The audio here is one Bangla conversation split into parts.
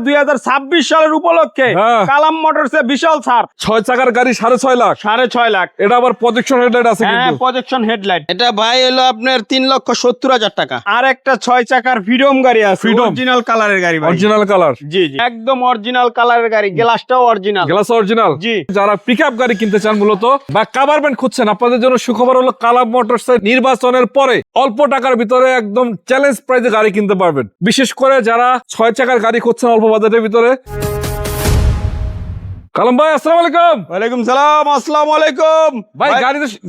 2026 সালের উপলক্ষে কালাম মোটরসে বিশাল ছাড়। 6 চাকার গাড়ি 6.5 লাখ। 6.5 লাখ। এটা আবার প্রজেকশন হেডলাইট আছে হ্যাঁ, কিন্তু। Projection headlight. এটা ভাই হলো আপনার 3,70,000 টাকা। আর একটা 6 চাকার ফ্রিডম গাড়ি আছে, অরিজিনাল কালারের গাড়ি ভাই। Original colour. জি জি, একদম অরিজিনাল কালারের গাড়ি, গ্লাসটাও অরিজিনাল। Glass original. জি। যারা পিকআপ গাড়ি কিনতে চান মূলত বা কাভারভ্যান খুঁজছেন, আপনাদের জন্য সুখবর হলো কালাম মোটরসের নির্বাচনের পরে অল্প টাকার ভিতরে একদম চ্যালেঞ্জ প্রাইসে গাড়ি কিনতে পারবেন। বিশেষ করে যারা 6 চাকার গাড়ি খুঁজছেন অল্প বাজেটের ভিতরে। কালাম ভাই, আসসালামু আলাইকুম। ওয়ালাইকুম সালাম। আসসালামু আলাইকুম ভাই,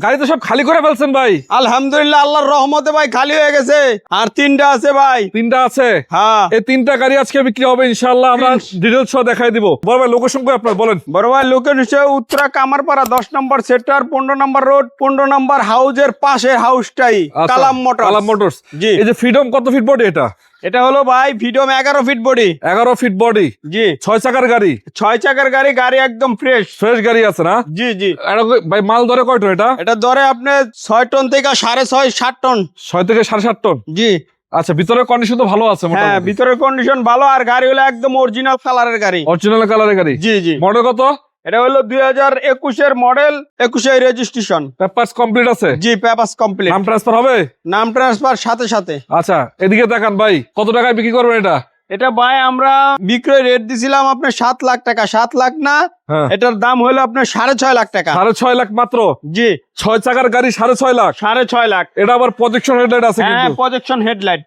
গাড়ি তো সব খালি করে ফেলছেন ভাই। আলহামদুলিল্লাহ, আল্লাহর রহমতে ভাই খালি হয়ে গেছে। আর 3টা আছে ভাই। 3টা আছে। হ্যাঁ, এই 3টা গাড়ি আজকে বিক্রি হবে ইনশাআল্লাহ। আমরা ডিটেইলস সহ দেখাই দিব। বড় ভাই, লোকেশন কই আপনার বলেন? বড় ভাই, লোকেশন হচ্ছে উত্তরা কামারপাড়া 10 নম্বর সেক্টর, 15 নম্বর রোড, 15 নম্বর হাউজের পাশে হাউসটাই কালাম মোটরস। কালাম মোটরস। জি। এই যে ফ্রিডম কত ফিট বডি এটা? এটা হলো ভাই freedom 11 feet body. 11 feet body. জি। 6 চাকার গাড়ি। 6 চাকার গাড়ি একদম ফ্রেশ গাড়ি আছে না? জি জি। ভাই, মাল ধরে কয় টন এটা? এটা ধরে আপনি 6 টন থেকে 6.5 7 টন। 6 থেকে 7.5 টন। জি। আচ্ছা, ভিতরের কন্ডিশন তো ভালো আছে হ্যাঁ, মোটামুটি। ভিতরের কন্ডিশন ভালো। আর গাড়ি হলো একদম অরিজিনাল কালারের গাড়ি। অরিজিনাল কালারের গাড়ি। জি জি। মডেল কত? এটা হলো 2021 এর মডেল, 21 এর রেজিস্ট্রেশন। পেপারস কমপ্লিট আছে? জি, পেপারস কমপ্লিট। নাম ট্রান্সফার হবে? নাম ট্রান্সফার সাথে সাথে। আচ্ছা, এদিকে দেখান ভাই, কত টাকায় বিক্রি করবেন এটা? এটা ভাই আমরা বিক্রয় রেট দিছিলাম আপনার 7 লাখ টাকা। 7 লাখ না, এটার দাম হলো আপনার 6.5 লাখ টাকা। 6.5 লাখ মাত্র? জি। 6 চাকার গাড়ি 6.5 লাখ। 6.5 লাখ। এটা আবার প্রজেকশন হেডলাইট আছে হ্যাঁ, কিন্তু। Projection headlight.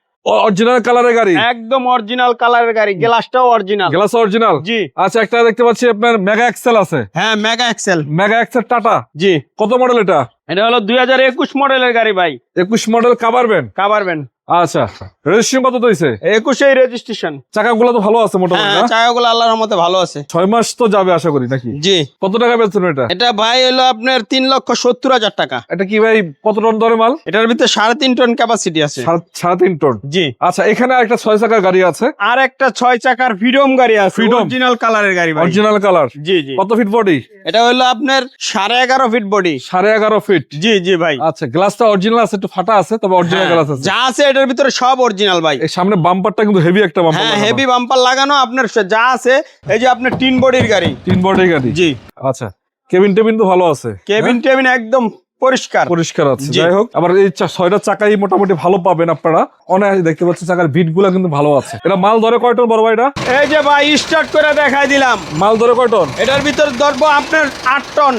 অরিজিনাল কালারের গাড়ি। একদম অরিজিনাল কালারের গাড়ি, গ্লাসটাও অরিজিনাল। Glass original. জি। আচ্ছা, একটা দেখতে পাচ্ছি আপনার মেগা এক্সেল আছে। হ্যাঁ, Mega XL. Mega XL Tata. জি। কত মডেল এটা? এটা হলো 2021 মডেলের গাড়ি ভাই। 21 মডেল কাভারভ্যান। কাভারভ্যান। আচ্ছা, রেজিস্ট্রেশন কত হইছে? 21 রেজিস্ট্রেশন। চাকাগুলো তো ভালো আছে মোটামুটি হ্যাঁ, না? চাকাগুলো আল্লাহর রহমতে ভালো আছে। 6 মাস তো যাবে আশা করি নাকি? জি। কত টাকা বেচছেন এটা? এটা ভাই হলো আপনার 3,70,000 টাকা। এটা কি ভাই, কত টন ধরে মাল? এটার ভিতরে 3.5 টন ক্যাপাসিটি আছে। 3.5 টন। জি। আচ্ছা, এখানে একটা 6 চাকার গাড়ি আছে। আর একটা 6 চাকার ফ্রিডম গাড়ি আছে, অরিজিনাল কালারের গাড়ি ভাই। Original colour. জি জি। কত ফিট বডি? এটা হলো আপনার 11.5 ফিট বডি। 11.5 ফিট। জি জি ভাই। আচ্ছা, গ্লাসটা অরিজিনাল আছে, একটু ফাটা আছে, তবে অরিজিনাল গ্লাস আছে। যা আছে এটার ভিতরে সব অরিজিনাল ভাই। এই সামনে বাম্পারটা কিন্তু হেভি একটা বাম্পার। হ্যাঁ, হেভি বাম্পার লাগানো। আপনার যা আছে, এই যে আপনার 3 বডির গাড়ি। 3 বডির গাড়ি। জি। আচ্ছা, কেবিন টেবিন তো ভালো আছে? কেবিন একদম পরিষ্কার পরিষ্কার আছে। যাই হোক, আবার এই 6টা চাকাই মোটামুটি ভালো পাবেন আপনারা। অনেক দেখতে পাচ্ছেন চাকার বিট গুলা কিন্তু ভালো আছে। এটা মাল ধরে কয় টন বড় ভাই এটা? এই যে ভাই স্টার্ট করে দেখাই দিলাম। মাল ধরে কয় টন? এটার ভিতর ধরবো আপনার 8 টন।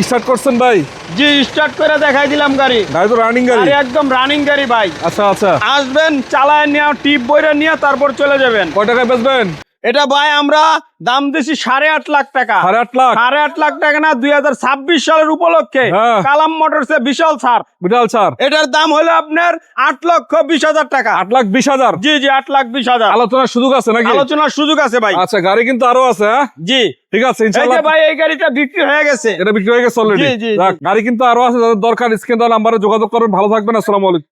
স্টার্ট করছেন ভাই? জি, স্টার্ট করে দেখাই দিলাম গাড়ি। গাড়ি তো রানিং গাড়ি? আরে একদম রানিং গাড়ি ভাই। আচ্ছা আচ্ছা, আসবেন, চালায় নিয়ে টিপ বইরা নিয়ে তারপর চলে যাবেন। কয় টাকায় বেচবেন এটা ভাই আমরা দাম দিছি 8.5 লাখ টাকা। 8.5 লাখ? 8.5 লাখ টাকা না, 2026 সালের উপলক্ষে কালাম মোটরসে বিশাল ছাড়। বিশাল ছাড়। এটার দাম হলো আপনার 8,20,000 টাকা। 8,20,000? জি জি, 8,20,000। আলোচনার সুযোগ আছে নাকি? আলোচনার সুযোগ আছে ভাই। আচ্ছা, গাড়ি কিন্তু আরো আছে। হ্যাঁ জি, ঠিক আছে, এই ইনশাআল্লাহ। যে ভাই এই গাড়িটা বিক্রি হয়ে গেছে। এটা বিক্রি হয়ে গেছে অলরেডি। জি জি। গাড়ি কিন্তু আরো আছে, যাদের দরকার স্ক্রিনে দেওয়া নাম্বারে যোগাযোগ করবেন। ভালো থাকবেন, আসসালামু আলাইকুম।